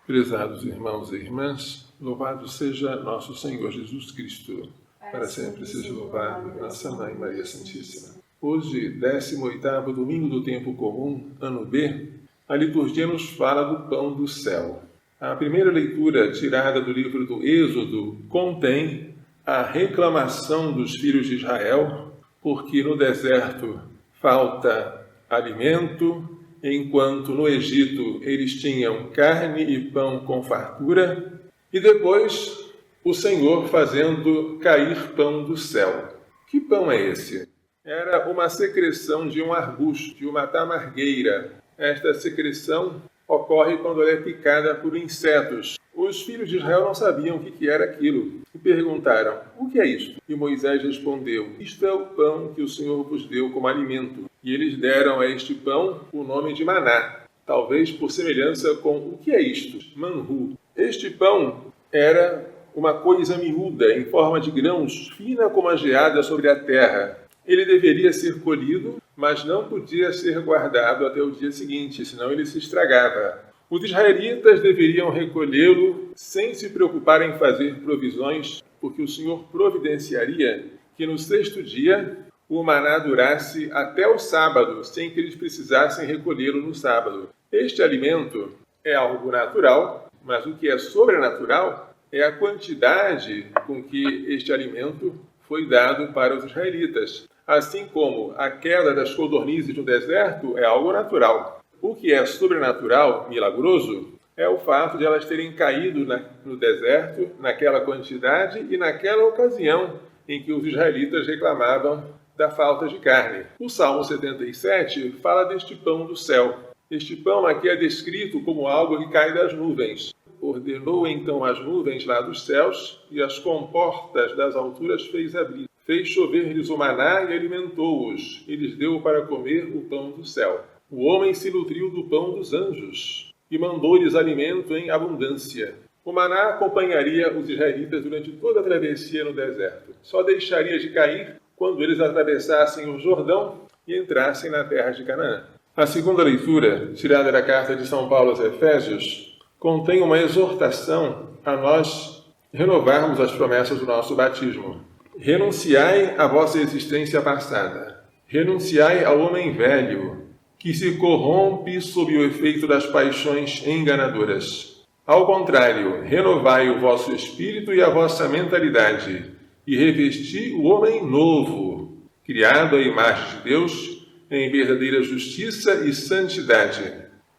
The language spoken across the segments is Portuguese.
Prezados irmãos e irmãs, louvado seja nosso Senhor Jesus Cristo. Para sempre seja louvado nossa Mãe Maria Santíssima. Hoje, 18º domingo do tempo comum, ano B, a liturgia nos fala do pão do céu. A primeira leitura, tirada do livro do Êxodo, contém a reclamação dos filhos de Israel, porque no deserto falta alimento, enquanto no Egito eles tinham carne e pão com fartura, e depois o Senhor fazendo cair pão do céu. Que pão é esse? Era uma secreção de um arbusto, de uma tamargueira. Esta secreção ocorre quando ela é picada por insetos. Os filhos de Israel não sabiam o que era aquilo e perguntaram: o que é isto? E Moisés respondeu: isto é o pão que o Senhor vos deu como alimento. E eles deram a este pão o nome de maná, talvez por semelhança com o que é isto? Manru. Este pão era uma coisa miúda, em forma de grãos, fina como a geada sobre a terra. Ele deveria ser colhido, mas não podia ser guardado até o dia seguinte, senão ele se estragava. Os israelitas deveriam recolhê-lo sem se preocupar em fazer provisões, porque o Senhor providenciaria que no 6º dia o maná durasse até o sábado, sem que eles precisassem recolhê-lo no sábado. Este alimento é algo natural, mas o que é sobrenatural é a quantidade com que este alimento foi dado para os israelitas. Assim como a queda das codornizes no deserto é algo natural. O que é sobrenatural, milagroso, é o fato de elas terem caído no deserto, naquela quantidade e naquela ocasião em que os israelitas reclamavam da falta de carne. O Salmo 77 fala deste pão do céu. Este pão aqui é descrito como algo que cai das nuvens. Ordenou então as nuvens lá dos céus e as comportas das alturas fez abrir. Fez chover-lhes o maná e alimentou-os, e lhes deu para comer o pão do céu. O homem se nutriu do pão dos anjos, e mandou-lhes alimento em abundância. O maná acompanharia os israelitas durante toda a travessia no deserto. Só deixaria de cair quando eles atravessassem o Jordão e entrassem na terra de Canaã. A segunda leitura, tirada da carta de São Paulo aos Efésios, contém uma exortação a nós renovarmos as promessas do nosso batismo. Renunciai à vossa existência passada. Renunciai ao homem velho, que se corrompe sob o efeito das paixões enganadoras. Ao contrário, renovai o vosso espírito e a vossa mentalidade, e revesti o homem novo, criado à imagem de Deus, em verdadeira justiça e santidade.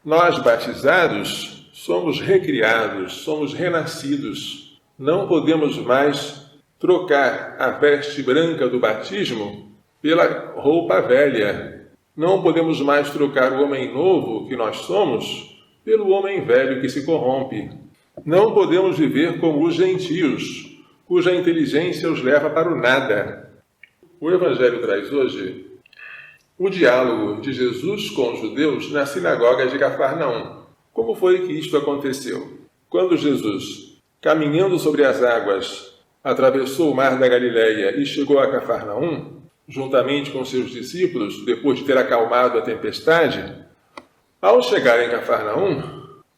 Nós, batizados, somos recriados, somos renascidos. Não podemos mais trocar a veste branca do batismo pela roupa velha. Não podemos mais trocar o homem novo que nós somos pelo homem velho que se corrompe. Não podemos viver como os gentios, cuja inteligência os leva para o nada. O Evangelho traz hoje o diálogo de Jesus com os judeus na sinagoga de Cafarnaum. Como foi que isto aconteceu? Quando Jesus, caminhando sobre as águas, atravessou o mar da Galileia e chegou a Cafarnaum, juntamente com seus discípulos, depois de ter acalmado a tempestade, ao chegar em Cafarnaum,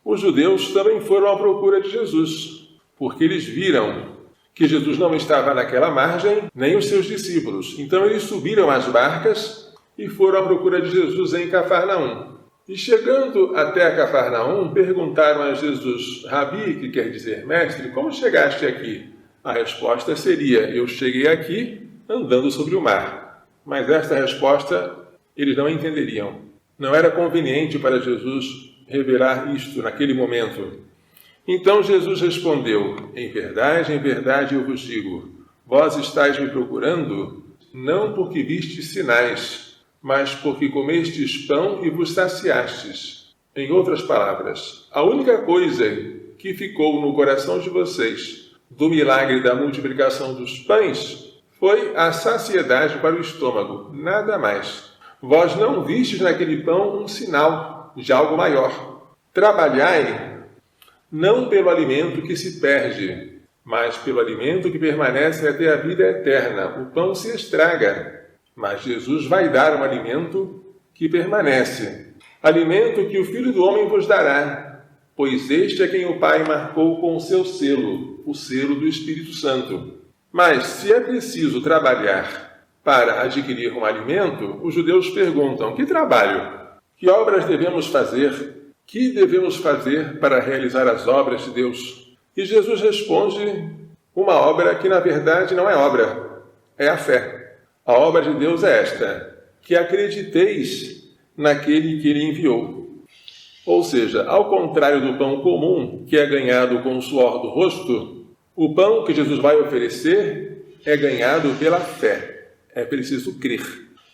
os judeus também foram à procura de Jesus, porque eles viram que Jesus não estava naquela margem, nem os seus discípulos. Então eles subiram às barcas e foram à procura de Jesus em Cafarnaum. E chegando até a Cafarnaum, perguntaram a Jesus: Rabi, que quer dizer mestre, como chegaste aqui? A resposta seria: eu cheguei aqui andando sobre o mar. Mas esta resposta eles não entenderiam. Não era conveniente para Jesus revelar isto naquele momento. Então Jesus respondeu: em verdade eu vos digo, vós estáis me procurando, não porque vistes sinais, mas porque comestes pão e vos saciastes. Em outras palavras, a única coisa que ficou no coração de vocês do milagre da multiplicação dos pães foi a saciedade para o estômago, nada mais. Vós não vistes naquele pão um sinal de algo maior. Trabalhai não pelo alimento que se perde, mas pelo alimento que permanece até a vida eterna. O pão se estraga, mas Jesus vai dar um alimento que permanece. Alimento que o Filho do Homem vos dará, pois este é quem o Pai marcou com o seu selo, o selo do Espírito Santo. Mas, se é preciso trabalhar para adquirir um alimento, os judeus perguntam: que trabalho? Que obras devemos fazer? Que devemos fazer para realizar as obras de Deus? E Jesus responde uma obra que, na verdade, não é obra, é a fé. A obra de Deus é esta: que acrediteis naquele que Ele enviou. Ou seja, ao contrário do pão comum, que é ganhado com o suor do rosto, o pão que Jesus vai oferecer é ganhado pela fé. É preciso crer.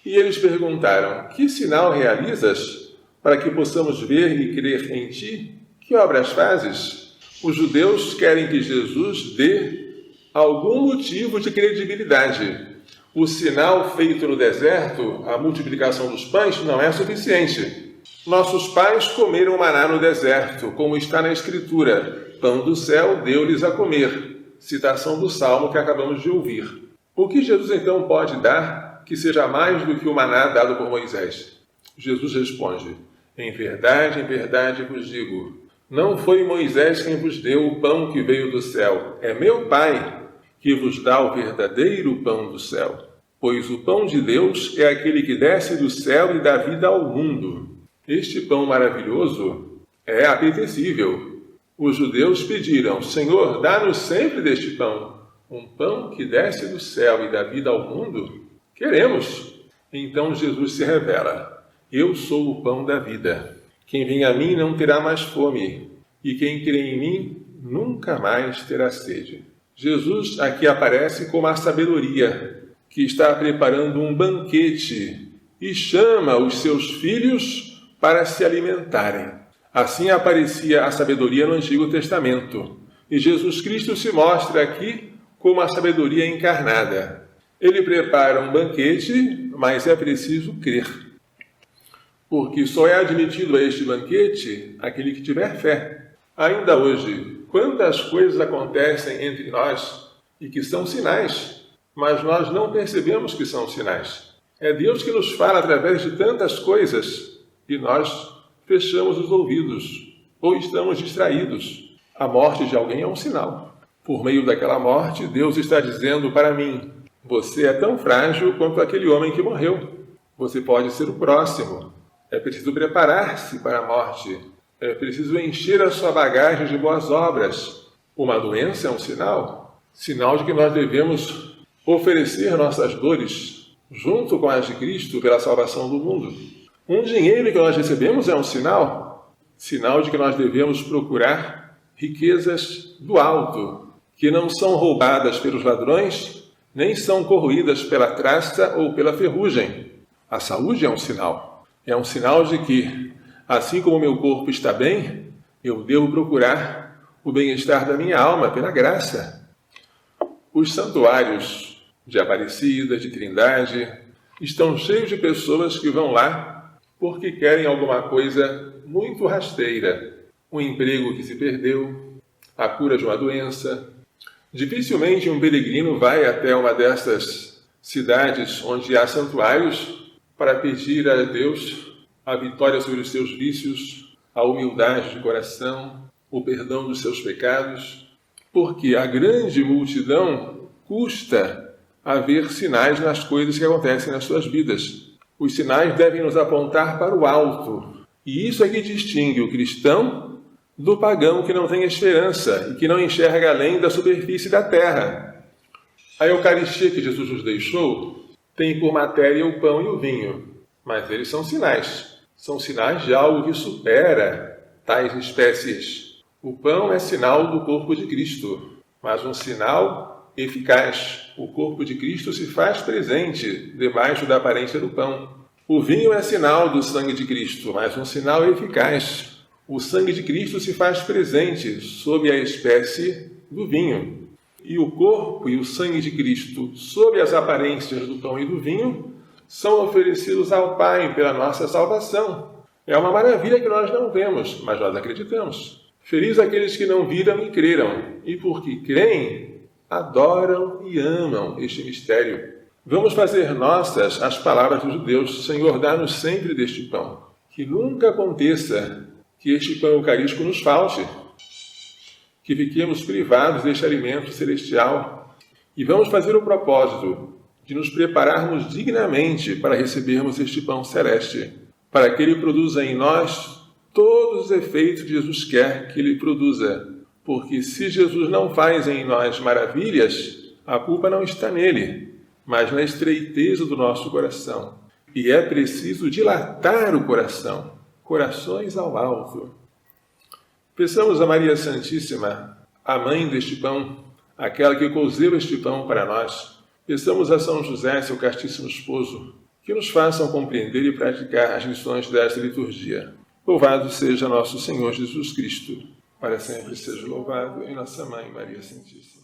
E eles perguntaram: que sinal realizas para que possamos ver e crer em ti? Que obras fazes? Os judeus querem que Jesus dê algum motivo de credibilidade. O sinal feito no deserto, a multiplicação dos pães, não é suficiente. Nossos pais comeram maná no deserto, como está na Escritura: pão do céu deu-lhes a comer. Citação do Salmo que acabamos de ouvir. O que Jesus então pode dar que seja mais do que o maná dado por Moisés? Jesus responde: em verdade vos digo, não foi Moisés quem vos deu o pão que veio do céu, é meu Pai que vos dá o verdadeiro pão do céu. Pois o pão de Deus é aquele que desce do céu e dá vida ao mundo. Este pão maravilhoso é apetecível. Os judeus pediram: Senhor, dá-nos sempre deste pão. Um pão que desce do céu e dá vida ao mundo? Queremos. Então Jesus se revela: eu sou o pão da vida. Quem vem a mim não terá mais fome, e quem crê em mim nunca mais terá sede. Jesus aqui aparece como a sabedoria, que está preparando um banquete e chama os seus filhos para se alimentarem. Assim aparecia a sabedoria no Antigo Testamento. E Jesus Cristo se mostra aqui como a sabedoria encarnada. Ele prepara um banquete, mas é preciso crer. Porque só é admitido a este banquete aquele que tiver fé. Ainda hoje, quantas coisas acontecem entre nós e que são sinais, mas nós não percebemos que são sinais. É Deus que nos fala através de tantas coisas e nós fechamos os ouvidos ou estamos distraídos. A morte de alguém é um sinal. Por meio daquela morte, Deus está dizendo para mim: você é tão frágil quanto aquele homem que morreu. Você pode ser o próximo. É preciso preparar-se para a morte. É preciso encher a sua bagagem de boas obras. Uma doença é um sinal. Sinal de que nós devemos oferecer nossas dores junto com as de Cristo pela salvação do mundo. Um dinheiro que nós recebemos é um sinal. Sinal de que nós devemos procurar riquezas do alto, que não são roubadas pelos ladrões, nem são corroídas pela traça ou pela ferrugem. A saúde é um sinal. É um sinal de que, assim como o meu corpo está bem, eu devo procurar o bem-estar da minha alma pela graça. Os santuários de Aparecida, de Trindade, estão cheios de pessoas que vão lá porque querem alguma coisa muito rasteira. Um emprego que se perdeu, a cura de uma doença. Dificilmente um peregrino vai até uma dessas cidades onde há santuários para pedir a Deus a vitória sobre os seus vícios, a humildade de coração, o perdão dos seus pecados, porque a grande multidão custa a ver sinais nas coisas que acontecem nas suas vidas. Os sinais devem nos apontar para o alto, e isso é que distingue o cristão do pagão que não tem esperança e que não enxerga além da superfície da terra. A Eucaristia que Jesus nos deixou tem por matéria o pão e o vinho, mas eles são sinais. São sinais de algo que supera tais espécies. O pão é sinal do corpo de Cristo, mas um sinal eficaz. O corpo de Cristo se faz presente debaixo da aparência do pão. O vinho é sinal do sangue de Cristo, mas um sinal eficaz. O sangue de Cristo se faz presente sob a espécie do vinho. E o corpo e o sangue de Cristo, sob as aparências do pão e do vinho, são oferecidos ao Pai pela nossa salvação. É uma maravilha que nós não vemos, mas nós acreditamos. Felizes aqueles que não viram e creram, e porque creem, adoram e amam este mistério. Vamos fazer nossas as palavras dos judeus: Senhor, dá-nos sempre deste pão. Que nunca aconteça que este pão eucarístico nos falte, que fiquemos privados deste alimento celestial e vamos fazer o propósito de nos prepararmos dignamente para recebermos este pão celeste, para que ele produza em nós todos os efeitos que Jesus quer que ele produza. Porque se Jesus não faz em nós maravilhas, a culpa não está nele, mas na estreiteza do nosso coração. E é preciso dilatar o coração, corações ao alto. Peçamos a Maria Santíssima, a mãe deste pão, aquela que cozeu este pão para nós. Peçamos a São José, seu castíssimo esposo, que nos façam compreender e praticar as lições desta liturgia. Louvado seja nosso Senhor Jesus Cristo, para sempre seja louvado, em nossa Mãe Maria Santíssima.